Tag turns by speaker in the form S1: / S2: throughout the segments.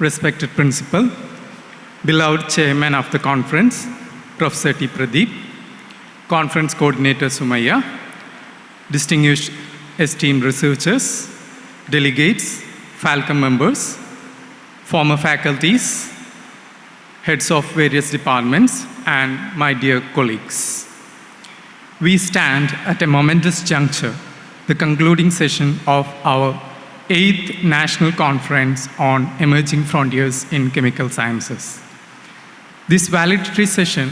S1: respected principal, beloved chairman of the conference, Professor T. Pradeep, conference coordinator Sumaya, distinguished esteemed researchers, delegates, Falcon members, former faculties, heads of various departments, and my dear colleagues. We stand at a momentous juncture, the concluding session of our 8th National Conference on Emerging Frontiers in Chemical Sciences. This valedictory session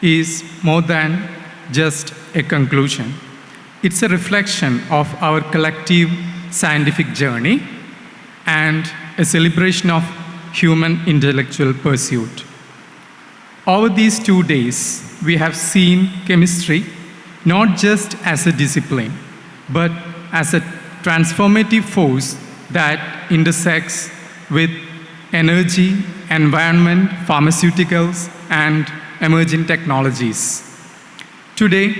S1: is more than just a conclusion. It's a reflection of our collective scientific journey and a celebration of human intellectual pursuit. Over these 2 days, we have seen chemistry not just as a discipline, but as a transformative force that intersects with energy, environment, pharmaceuticals, and emerging technologies. Today,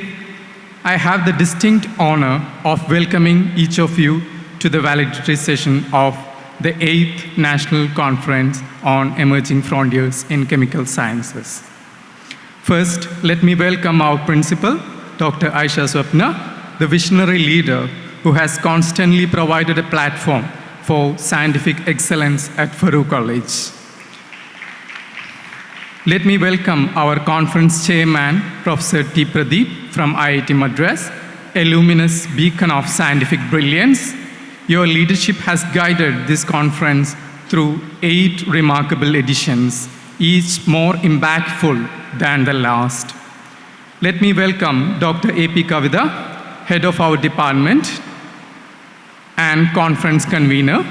S1: I have the distinct honor of welcoming each of you to the valedictory session of the 8th National Conference on Emerging Frontiers in Chemical Sciences. First, let me welcome our principal, Dr. Aisha Swapna, the visionary leader who has constantly provided a platform for scientific excellence at Farouk College. Let me welcome our conference chairman, Professor T. Pradeep from IIT Madras, a luminous beacon of scientific brilliance. Your leadership has guided this conference through 8 remarkable editions, each more impactful than the last. Let me welcome Dr. A.P. Kavida, head of our department and conference convener,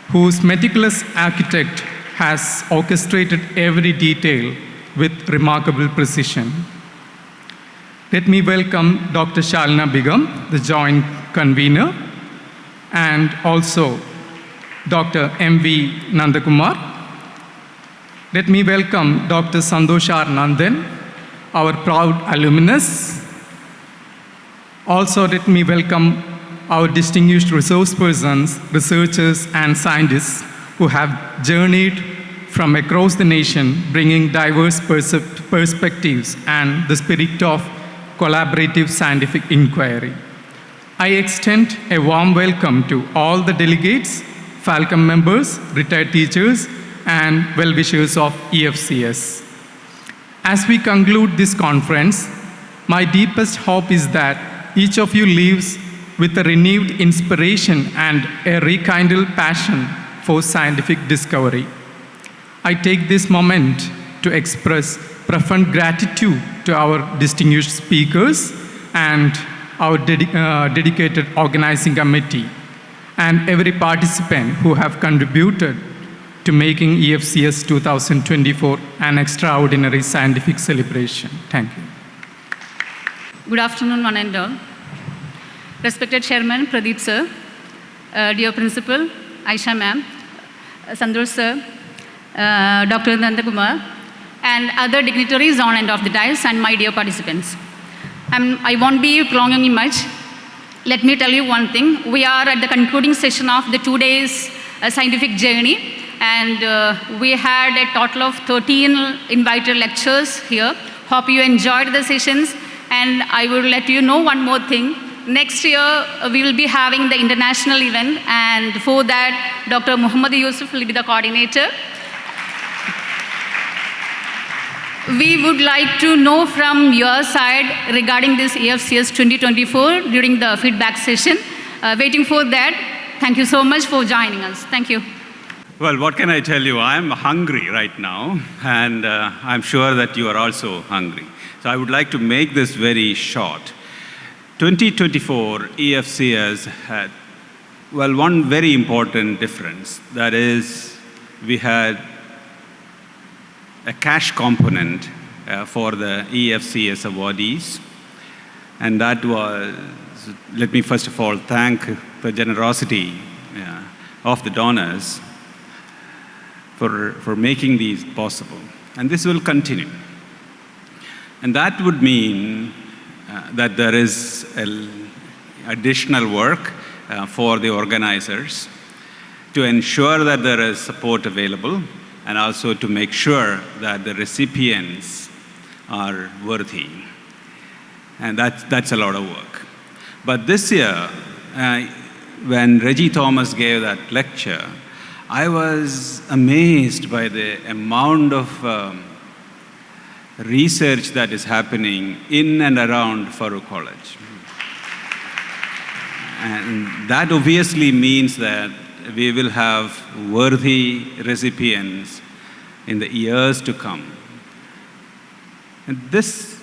S1: whose meticulous architect has orchestrated every detail with remarkable precision. Let me welcome Dr. Shalina Begum, the joint convener, and also Dr. M.V. Nandakumar. Let me welcome Dr. Sandoshar Nandan, our proud alumnus. Also, let me welcome our distinguished resource persons, researchers, and scientists who have journeyed from across the nation, bringing diverse perspectives and the spirit of collaborative scientific inquiry. I extend a warm welcome to all the delegates, Falcon members, retired teachers, and well-wishers of EFCS. As we conclude this conference, my deepest hope is that each of you leaves with a renewed inspiration and a rekindled passion for scientific discovery. I take this moment to express profound gratitude to our distinguished speakers and our dedicated organizing committee and every participant who have contributed to making EFCS 2024 an extraordinary scientific celebration. Thank you.
S2: Good afternoon, one and all. Respected Chairman Pradeep sir, dear Principal Aisha ma'am, Sandosh sir, Dr. Nandakumar, and other dignitaries on and off the dais, and my dear participants. I won't be prolonging much. Let me tell you one thing. We are at the concluding session of the 2 days scientific journey, and we had a total of 13 invited lectures here. Hope you enjoyed the sessions, and I will let you know one more thing. Next year, we will be having the international event, and for that, Dr. Muhammad Yusuf will be the coordinator. We would like to know from your side regarding this EFCS 2024 during the feedback session. Waiting for that. Thank you so much for joining us. Thank you.
S3: Well, what can I tell you? I'm hungry right now, and I'm sure that you are also hungry. So I would like to make this very short. 2024 EFCS had, well, one very important difference. That is, we had a cash component for the EFCS awardees. And that was, let me first of all thank the generosity of the donors for making these possible. And this will continue. And that would mean that there is additional work for the organizers. to ensure that there is support available and also to make sure that the recipients are worthy. And that's a lot of work. But this year, when Reggie Thomas gave that lecture, I was amazed by the amount of research that is happening in and around Farouk College. And that obviously means that we will have worthy recipients in the years to come. And these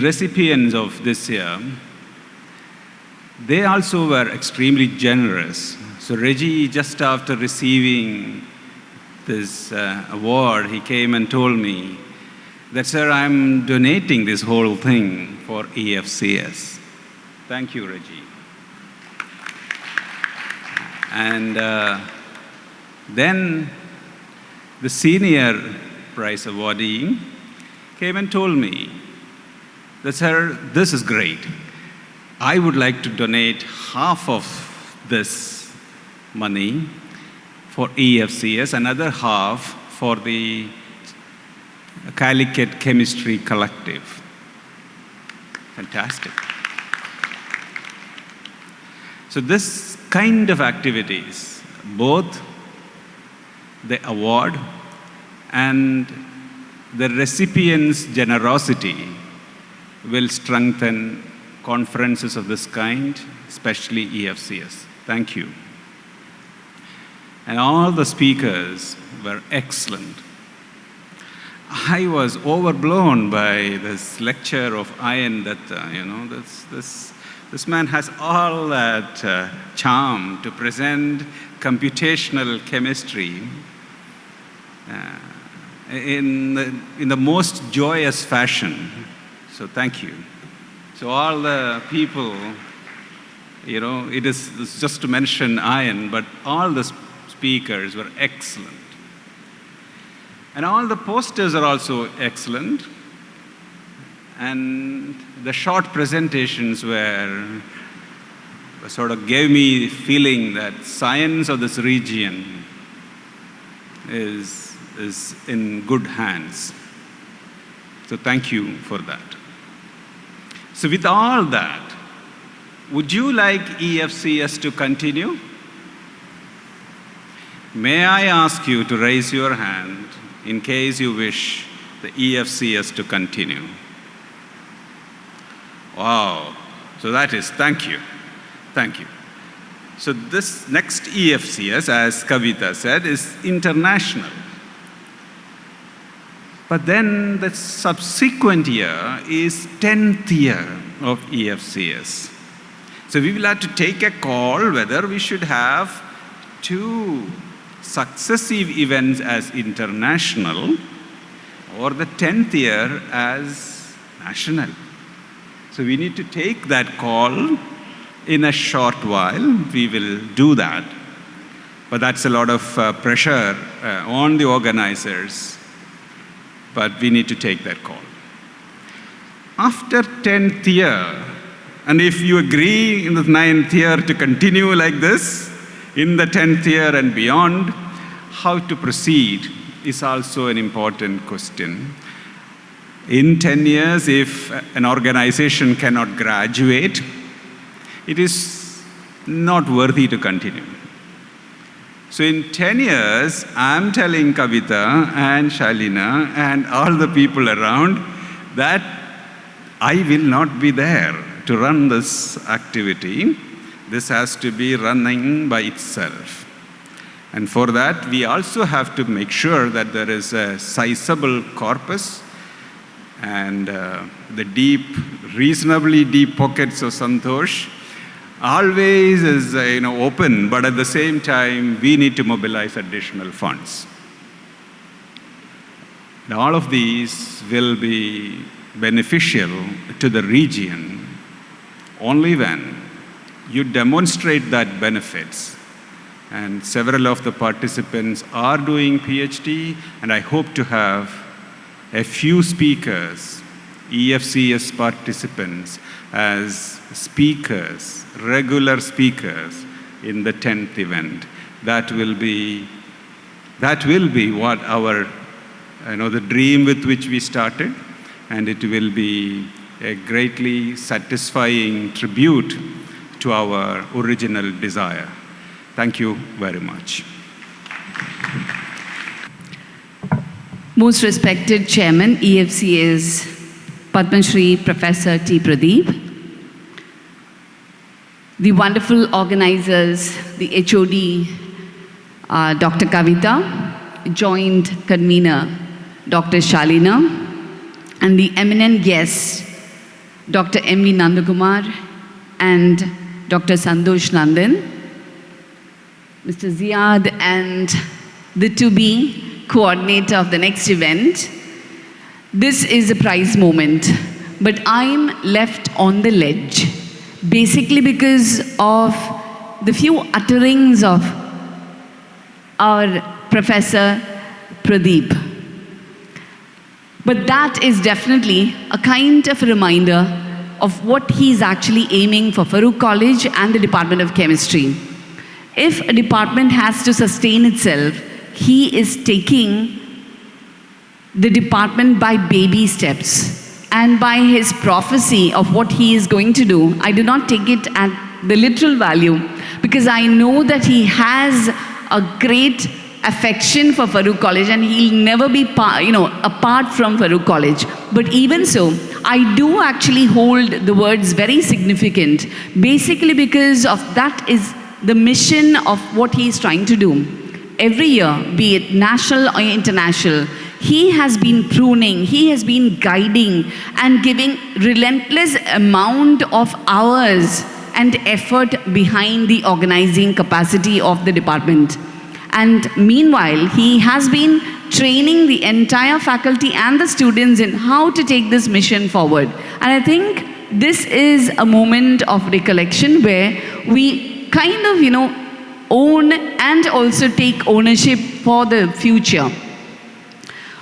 S3: recipients of this year, they also were extremely generous. So Reggie, just after receiving this award, he came and told me that, sir, I'm donating this whole thing for EFCS. Thank you, Reggie. And then the senior prize awardee came and told me that, sir, this is great. I would like to donate half of this money for EFCS, another half for the Calicut Chemistry Collective. Fantastic. So this kind of activities, both the award and the recipient's generosity, will strengthen conferences of this kind, especially EFCS. Thank you. And all the speakers were excellent. I was overblown by this lecture of Ian Datta. This man has all that charm to present computational chemistry in the most joyous fashion. So thank you. So all the people, it's just to mention Ian, but all the speakers were excellent. And all the posters are also excellent. And the short presentations sort of gave me the feeling that science of this region is in good hands. So thank you for that. So with all that, would you like EFCS to continue? May I ask you to raise your hand in case you wish the EFCS to continue? Wow. So that is, thank you. Thank you. So this next EFCS, as Kavita said, is international. But then the subsequent year is 10th year of EFCS. So we will have to take a call whether we should have 2 successive events as international or the 10th year as national. So we need to take that call in a short while. We will do that. But that's a lot of pressure on the organizers. But we need to take that call. After 10th year, and if you agree in the 9th year to continue like this, in the 10th year and beyond, how to proceed is also an important question. In 10 years, if an organization cannot graduate, it is not worthy to continue. So in 10 years, I'm telling Kavita and Shalina and all the people around that I will not be there to run this activity. This has to be running by itself. And for that, we also have to make sure that there is a sizable corpus and the reasonably deep pockets of Santosh always is open, but at the same time, we need to mobilize additional funds. And all of these will be beneficial to the region only when you demonstrate that benefits. And several of the participants are doing PhD, and I hope to have a few speakers, EFCS participants, as speakers, regular speakers in the 10th event. That will be what our, the dream with which we started, and it will be a greatly satisfying tribute to our original desire. Thank you very much.
S4: Most respected Chairman, EFCS, Padma Shri Professor T. Pradeep, the wonderful organizers, the HOD, Dr. Kavita, Joint Convener, Dr. Shalina, and the eminent guests, Dr. M.V. Nandakumar and Dr. Santosh Nandan, Mr. Ziad and the to-be coordinator of the next event. This is a prize moment, but I'm left on the ledge, basically because of the few utterings of our Professor Pradeep. But that is definitely a kind of a reminder of what he's actually aiming for Farooq College and the Department of Chemistry. If a department has to sustain itself, he is taking the department by baby steps. And by his prophecy of what he is going to do, I do not take it at the literal value, because I know that he has a great affection for Farooq College and he'll never be apart from Farooq College. But even so, I do actually hold the words very significant, basically because of that is the mission of what he is trying to do. Every year, be it national or international, he has been pruning, he has been guiding and giving relentless amount of hours and effort behind the organizing capacity of the department. And meanwhile, he has been training the entire faculty and the students in how to take this mission forward. And I think this is a moment of recollection where we kind of, own and also take ownership for the future.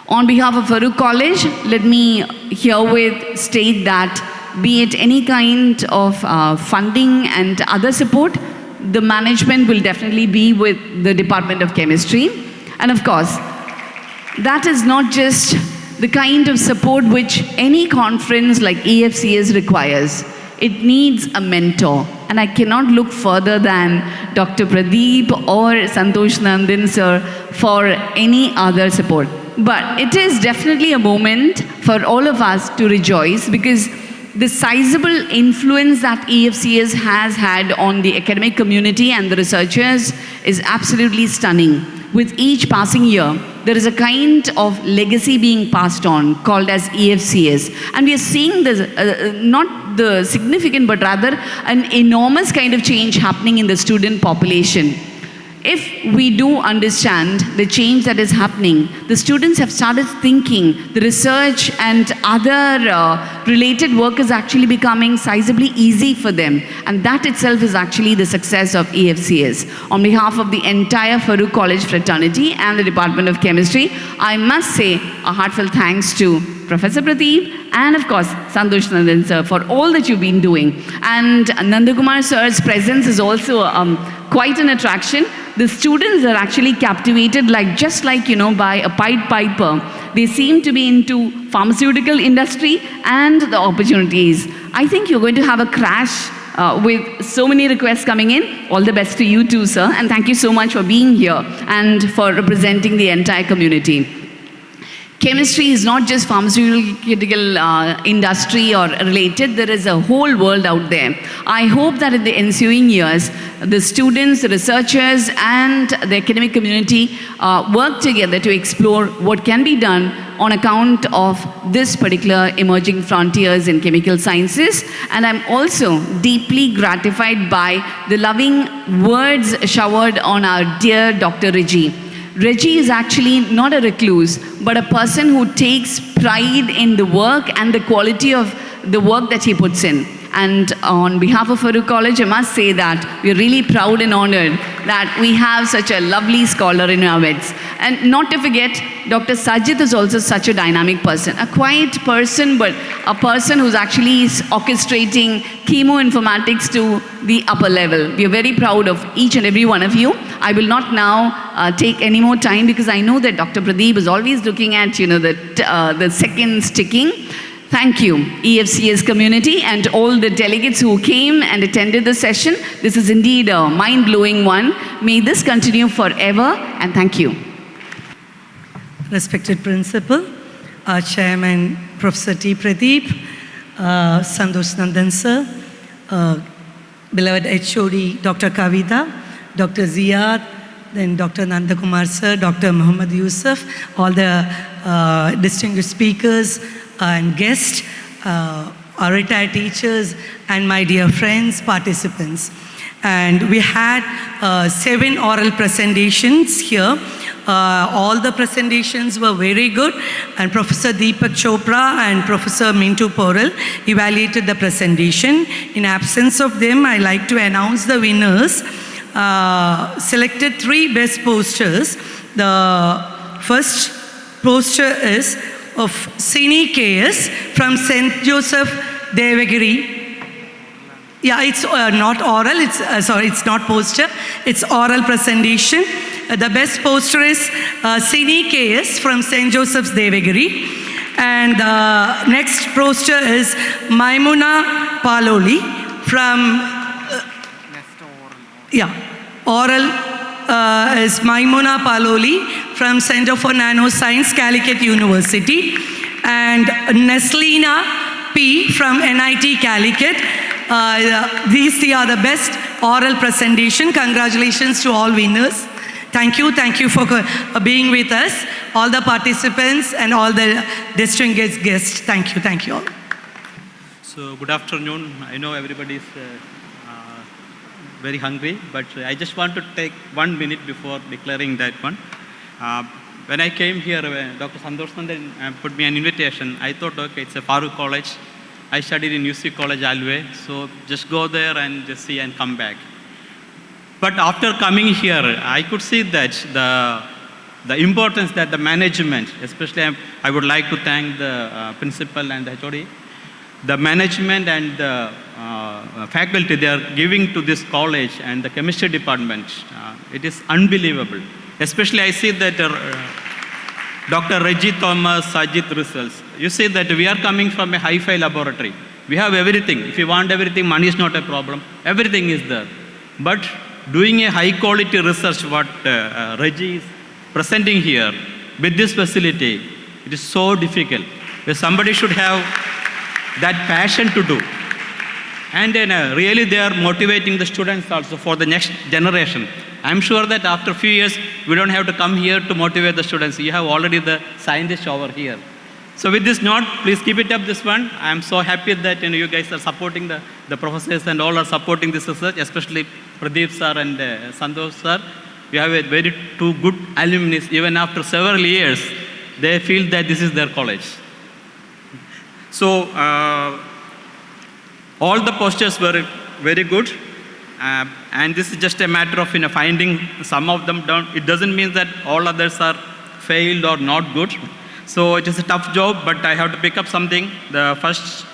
S4: On behalf of Farooq College, let me herewith state that be it any kind of funding and other support, the management will definitely be with the Department of Chemistry. And of course, that is not just the kind of support which any conference like EFCS requires. It needs a mentor. And I cannot look further than Dr. Pradeep or Santosh Nandan sir for any other support. But it is definitely a moment for all of us to rejoice, because the sizable influence that EFCS has had on the academic community and the researchers is absolutely stunning. With each passing year, there is a kind of legacy being passed on called as EFCS. And we are seeing this, not the significant, but rather an enormous kind of change happening in the student population. If we do understand the change that is happening, the students have started thinking the research and other related work is actually becoming sizably easy for them. And that itself is actually the success of EFCS. On behalf of the entire Farooq College fraternity and the Department of Chemistry, I must say a heartfelt thanks to Professor Pradeep and of course Santosh Nandan sir for all that you've been doing. And Nandakumar sir's presence is also quite an attraction. The students are actually captivated just like by a Pied Piper. They seem to be into pharmaceutical industry and the opportunities. I think you're going to have a crash with so many requests coming in. All the best to you too, sir. And thank you so much for being here and for representing the entire community. Chemistry is not just pharmaceutical industry or related. There is a whole world out there. I hope that in the ensuing years, the students, the researchers, and the academic community work together to explore what can be done on account of this particular emerging frontiers in chemical sciences. And I'm also deeply gratified by the loving words showered on our dear Dr. Reggie. Reggie is actually not a recluse, but a person who takes pride in the work and the quality of the work that he puts in. And on behalf of Farooq College, I must say that we're really proud and honored that we have such a lovely scholar in our midst. And not to forget, Dr. Sajid is also such a dynamic person, a quiet person, but a person who's actually orchestrating chemoinformatics to the upper level. We are very proud of each and every one of you. I will not now take any more time because I know that Dr. Pradeep is always looking at, the seconds ticking. Thank you, EFCS community and all the delegates who came and attended the session. This is indeed a mind-blowing one. May this continue forever, and thank you.
S5: Respected Principal, our Chairman, Professor T. Pradeep, Santosh Nandan Sir, beloved HOD, Dr. Kavita, Dr. Ziyad, then Dr. Nandakumar Sir, Dr. Muhammad Yusuf, all the distinguished speakers and guests, our retired teachers, and my dear friends, participants. And we had 7 oral presentations here. All the presentations were very good, and Professor Deepak Chopra and Professor Mintu Porel evaluated the presentation. In absence of them, I like to announce the winners. Selected 3 best posters. The first poster is of Sini KS from St. Joseph Devagiri. Yeah, it's not oral, it's not poster, it's oral presentation. The best poster is Sini KS from St. Joseph's Devagiri. And the next poster is Maimuna Paloli from, oral is Maimuna Paloli from Center for Nanoscience, Calicut University. And Neslina P from NIT Calicut. These 3 are the best oral presentation. Congratulations to all winners. Thank you for being with us, all the participants and all the distinguished guests. Thank you all.
S6: So good afternoon. I know everybody is very hungry, but I just want to take 1 minute before declaring that one. When I came here, Dr. Santosh Nandan put me an invitation. I thought, okay, it's a Farooq College. I studied in UC College, Alway, so just go there and just see and come back. But after coming here, I could see that the importance that the management, especially I would like to thank the principal and the HOD, the management and the faculty they are giving to this college and the chemistry department. It is unbelievable. Especially I see that Dr. Reggie Thomas, Sajid results. You see that we are coming from a hi-fi laboratory. We have everything. If you want everything, money is not a problem. Everything is there. But doing a high-quality research, what Reggie is presenting here, with this facility, it is so difficult. Somebody should have that passion to do. And really they are motivating the students also for the next generation. I'm sure that after a few years, we don't have to come here to motivate the students. You have already the scientists over here. So with this note, please keep it up, this one. I'm so happy that you guys are supporting the professors and all are supporting this research, especially Pradeep sir and Santosh sir. We have a very 2 good alumni. Even after several years, they feel that this is their college. So all the posters were very good. And this is just a matter of finding some of them down. It doesn't mean that all others are failed or not good. So it is a tough job, but I have to pick up something. The first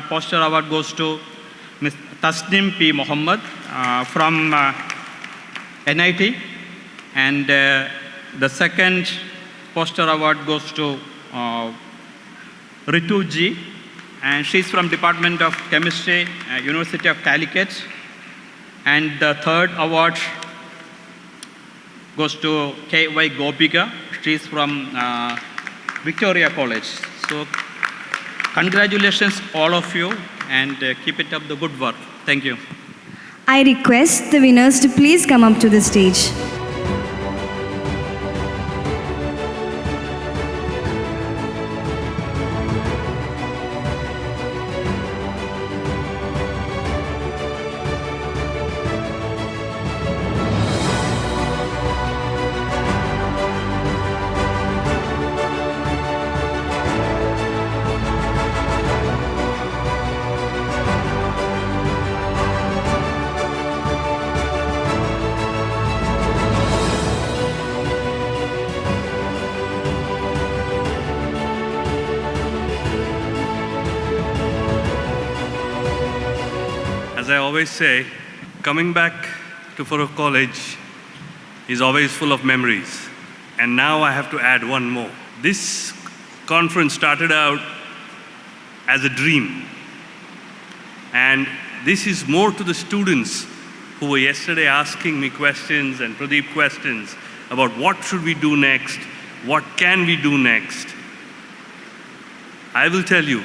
S6: poster award goes to Ms. Tasnim P. Mohammed from NIT. And the second poster award goes to Ritu G. And she's from Department of Chemistry, University of Calicut. And the third award goes to K.Y. Gopika. She's from Victoria College. So congratulations all of you, and keep it up the good work. Thank you.
S7: I request the winners to please come up to the stage.
S8: As I always say, coming back to Farouk College is always full of memories. And now I have to add one more. This conference started out as a dream. And this is more to the students who were yesterday asking me questions and Pradeep questions about what should we do next, what can we do next. I will tell you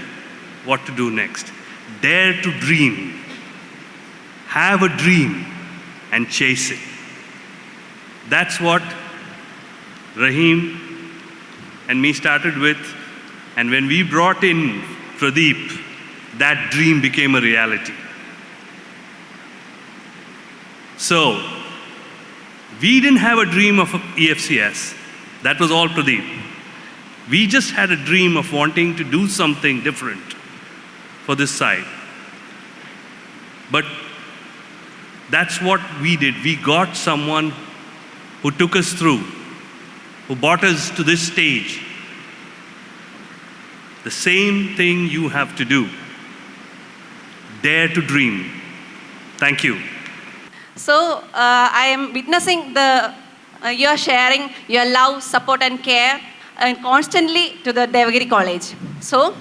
S8: what to do next. Dare to dream. Have a dream and chase it. That's what Rahim and me started with. And when we brought in Pradeep, that dream became a reality. So, we didn't have a dream of EFCS. That was all Pradeep. We just had a dream of wanting to do something different for this side. But that's what we did. We got someone who took us through, who brought us to this stage. The same thing you have to do. Dare to dream. Thank you.
S9: So I am witnessing your sharing, your love, support and care constantly to the Devagiri College. So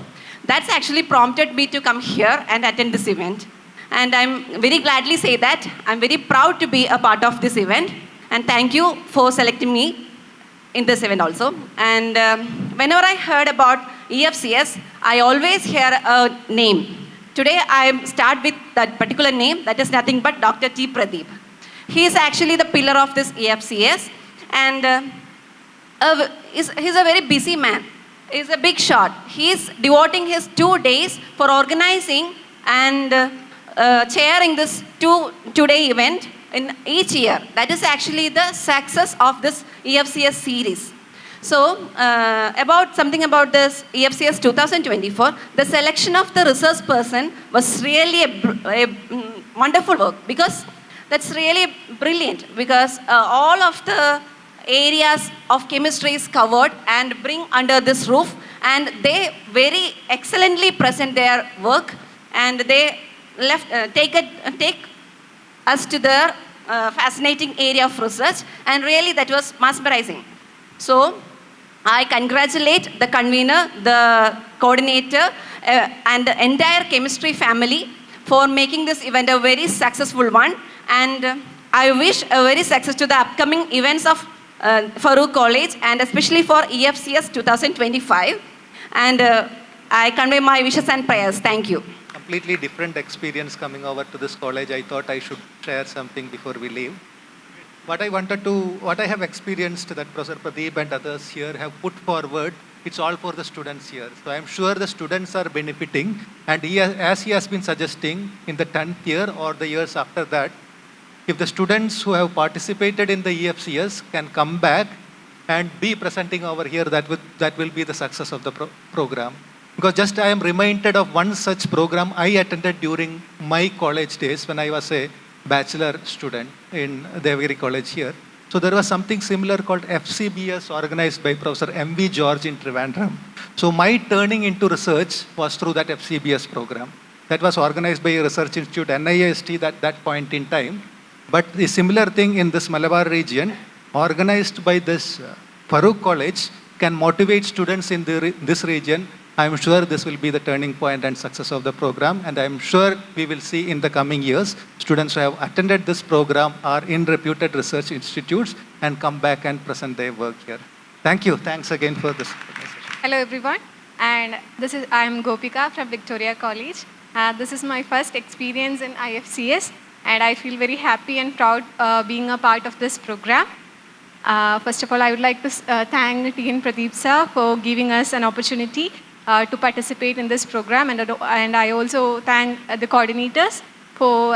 S9: that's actually prompted me to come here and attend this event. And I'm very gladly say that I'm very proud to be a part of this event. And thank you for selecting me in this event also. And whenever I heard about EFCS, I always hear a name. Today I start with that particular name, that is nothing but Dr. T. Pradeep. He is actually the pillar of this EFCS, and he's a very busy man. He's a big shot. He's devoting his 2 days for organizing and chairing this two-day event in each year. That is actually the success of this EFCS series. So, something about this EFCS 2024, the selection of the resource person was really a wonderful work, because that's really brilliant, because all of the areas of chemistry is covered and bring under this roof, and they very excellently present their work, and they take us to the fascinating area of research, and really that was mesmerizing. So, I congratulate the convener, the coordinator, and the entire chemistry family for making this event a very successful one. And I wish a very success to the upcoming events of Farouk College, and especially for EFCS 2025. And I convey my wishes and prayers. Thank you.
S10: Completely different experience coming over to this college. I thought I should share something before we leave. What I have experienced that Professor Pradeep and others here have put forward, it's all for the students here. So I'm sure the students are benefiting, and as he has been suggesting, in the 10th year or the years after that, if the students who have participated in the EFCS can come back and be presenting over here, that will be the success of the program. Because just I am reminded of one such program I attended during my college days when I was a bachelor student in Devagiri College here. So there was something similar called FCBS organized by Professor M.V. George in Trivandrum. So my turning into research was through that FCBS program. That was organized by a research institute, NIST, at that point in time. But the similar thing in this Malabar region, organized by this Farouk College, can motivate students in this region. I'm sure this will be the turning point and success of the program, and I'm sure we will see in the coming years students who have attended this program are in reputed research institutes and come back and present their work here. Thank you. Thanks again for this.
S11: Hello everyone, and I'm Gopika from Victoria College. This is my first experience in IFCS, and I feel very happy and proud being a part of this program. First of all, I would like to thank T. N. Pradeep sir for giving us an opportunity to participate in this program, and I also thank the coordinators for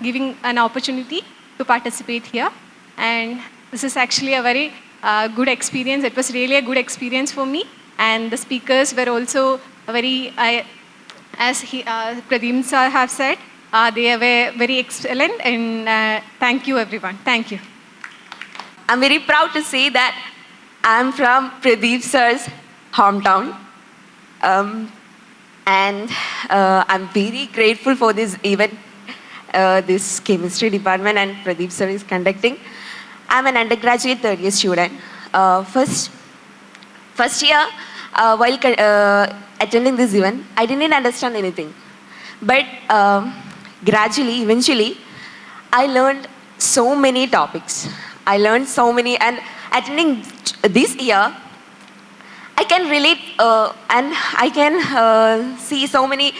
S11: giving an opportunity to participate here. And this is actually a very good experience. It was really a good experience for me, and the speakers were also very, as Pradeep sir have said, they were very excellent, and thank you everyone. Thank you.
S12: I'm very proud to say that I'm from Pradeep sir's hometown. And I'm very grateful for this event, this chemistry department and Pradeep sir is conducting. I'm an undergraduate third year student. First year, while attending this event, I didn't understand anything. But gradually, eventually, I learned so many topics. I learned so many, and attending this year, I can relate and I can see so many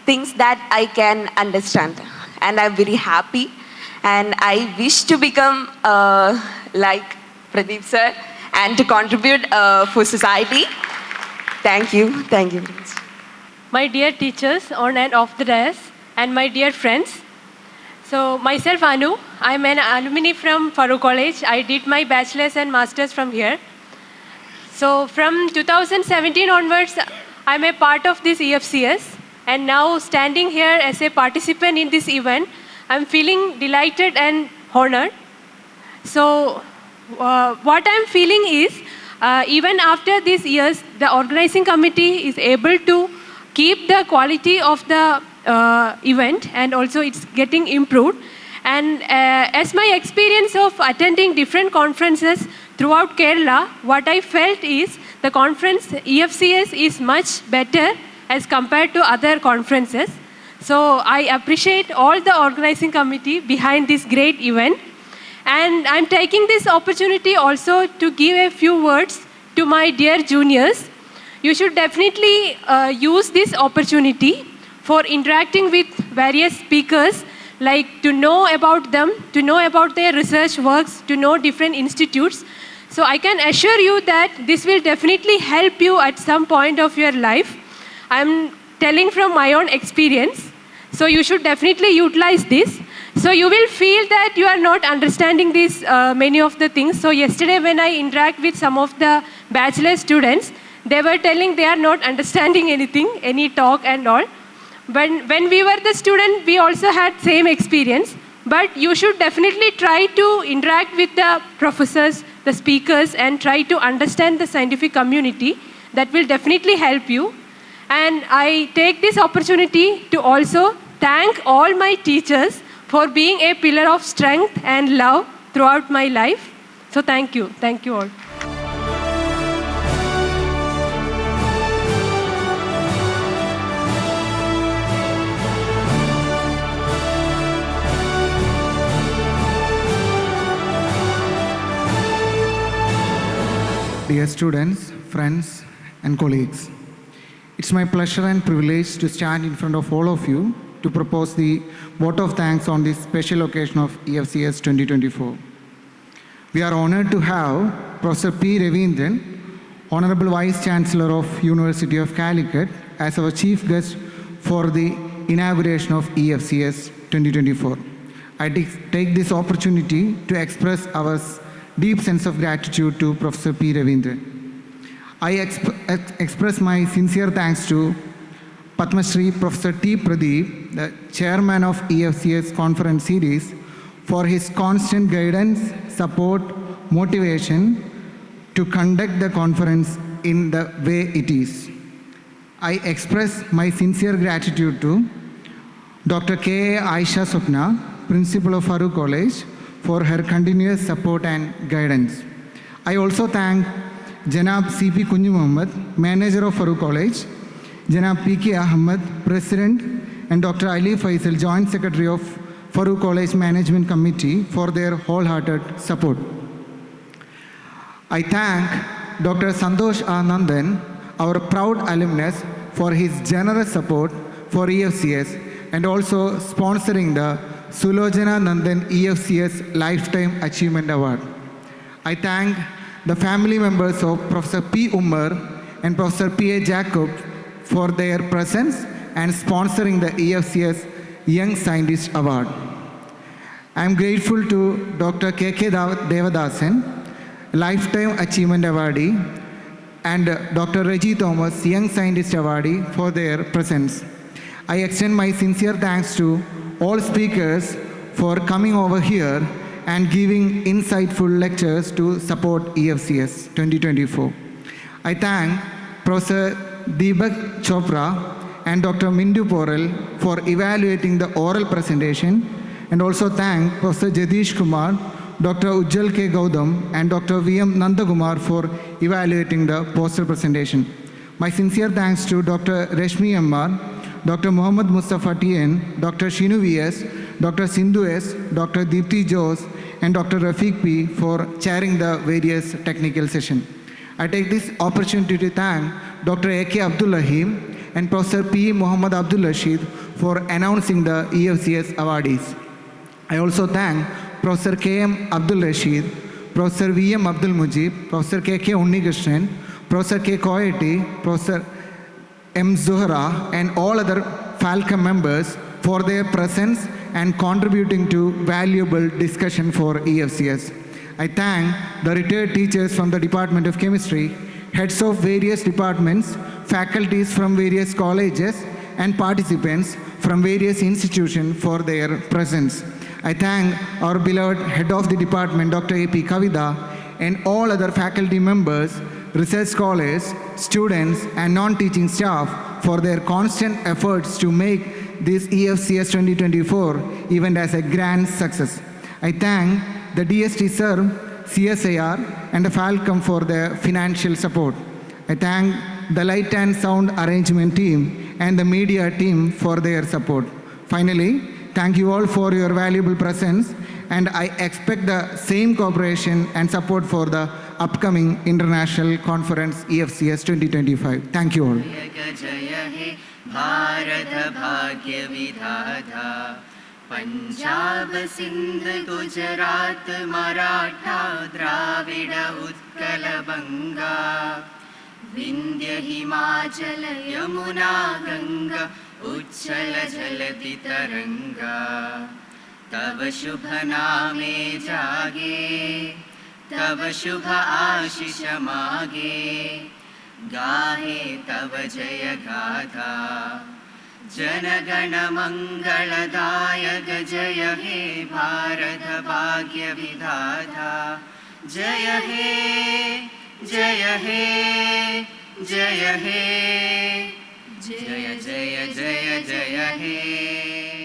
S12: things that I can understand. And I'm very happy. And I wish to become like Pradeep sir and to contribute for society. Thank you. Thank you.
S13: My dear teachers on and off the dais, and my dear friends. So myself Anu, I'm an alumni from Farouk College. I did my bachelor's and master's from here. So from 2017 onwards, I'm a part of this EFCS, and now standing here as a participant in this event, I'm feeling delighted and honored. So what I'm feeling is, even after these years, the organizing committee is able to keep the quality of the event, and also it's getting improved. And as my experience of attending different conferences throughout Kerala, what I felt is the conference EFCS is much better as compared to other conferences. So I appreciate all the organizing committee behind this great event. And I'm taking this opportunity also to give a few words to my dear juniors. You should definitely use this opportunity for interacting with various speakers, like to know about them, to know about their research works, to know different institutes. So I can assure you that this will definitely help you at some point of your life. I'm telling from my own experience. So you should definitely utilize this. So you will feel that you are not understanding these many of the things. So yesterday when I interact with some of the bachelor students, they were telling they are not understanding anything, any talk and all. When we were the student, we also had same experience. But you should definitely try to interact with the professors, the speakers, and try to understand the scientific community. That will definitely help you. And I take this opportunity to also thank all my teachers for being a pillar of strength and love throughout my life. So thank you. Thank you all.
S14: Dear students, friends, and colleagues, it's my pleasure and privilege to stand in front of all of you to propose the vote of thanks on this special occasion of EFCS 2024. We are honored to have Professor P. Ravindran, Honorable Vice Chancellor of University of Calicut, as our chief guest for the inauguration of EFCS 2024. I take this opportunity to express our deep sense of gratitude to Professor P. Ravindran. I express my sincere thanks to Padma Shri Professor T. Pradeep, the chairman of EFCS Conference Series, for his constant guidance, support, motivation to conduct the conference in the way it is. I express my sincere gratitude to Dr. K. Aisha Swapna, Principal of Farouk College, for her continuous support and guidance. I also thank Janab C.P. Kunju Muhammad, Manager of Farouk College, Janab P.K. Ahmed, President, and Dr. Ali Faisal, Joint Secretary of Farouk College Management Committee, for their wholehearted support. I thank Dr. Santosh Anandan, our proud alumnus, for his generous support for EFCS and also sponsoring the Sulojana Nandan EFCS Lifetime Achievement Award. I thank the family members of Professor P. Umar and Professor P. A. Jacob for their presence and sponsoring the EFCS Young Scientist Award. I am grateful to Dr. K. K. Devadasan, Lifetime Achievement Awardee, and Dr. Reggie Thomas, Young Scientist Awardee, for their presence. I extend my sincere thanks to all speakers for coming over here and giving insightful lectures to support EFCS 2024. I thank Professor Deepak Chopra and Dr. Mindu Porel for evaluating the oral presentation, and also thank Professor Jadish Kumar, Dr. Ujjal K. Gaudam, and Dr. V.M. Nandakumar for evaluating the poster presentation. My sincere thanks to Dr. Reshmi M.R., Dr. Muhammad Mustafa T.N., Dr. Shinu V.S., Dr. Sindhu S., Dr. Deepthi Jose, and Dr. Rafiq P. for chairing the various technical sessions. I take this opportunity to thank Dr. A.K. Abdullahim and Professor P. Muhammad Abdul Rashid for announcing the EFCS awardees. I also thank Professor K.M. Abdul Rashid, Professor V.M. Abdul Mujib, Professor K.K. Unnikrishnan, Professor K. Koyeti, Professor M. Zuhra, and all other Falcon members for their presence and contributing to valuable discussion for EFCS. I thank the retired teachers from the Department of Chemistry, heads of various departments, faculties from various colleges, and participants from various institutions for their presence. I thank our beloved head of the department, Dr. A.P. Kavida, and all other faculty members, research scholars, students, and non-teaching staff for their constant efforts to make this EFCS 2024 event as a grand success. I thank the DST SERV, CSIR, and the Falcom for their financial support. I thank the light and sound arrangement team and the media team for their support. Finally, thank you all for your valuable presence, and I expect the same cooperation and support for the upcoming International Conference EFCS 2025. Thank you all.
S15: Punjab Sindh Gujarat Maratha Dravid Utkal बंगा विंध्य हिमाचल यमुना गंगा उच्छल जलति तरंगा तव शुभ नामे जागे तव शुभ आशीष मागे गाहे तव जय गाथा जनगण मंगलदायक जय हे भारत भाग्य विधाता जय हे जय हे जय हे जय जय जय जय हे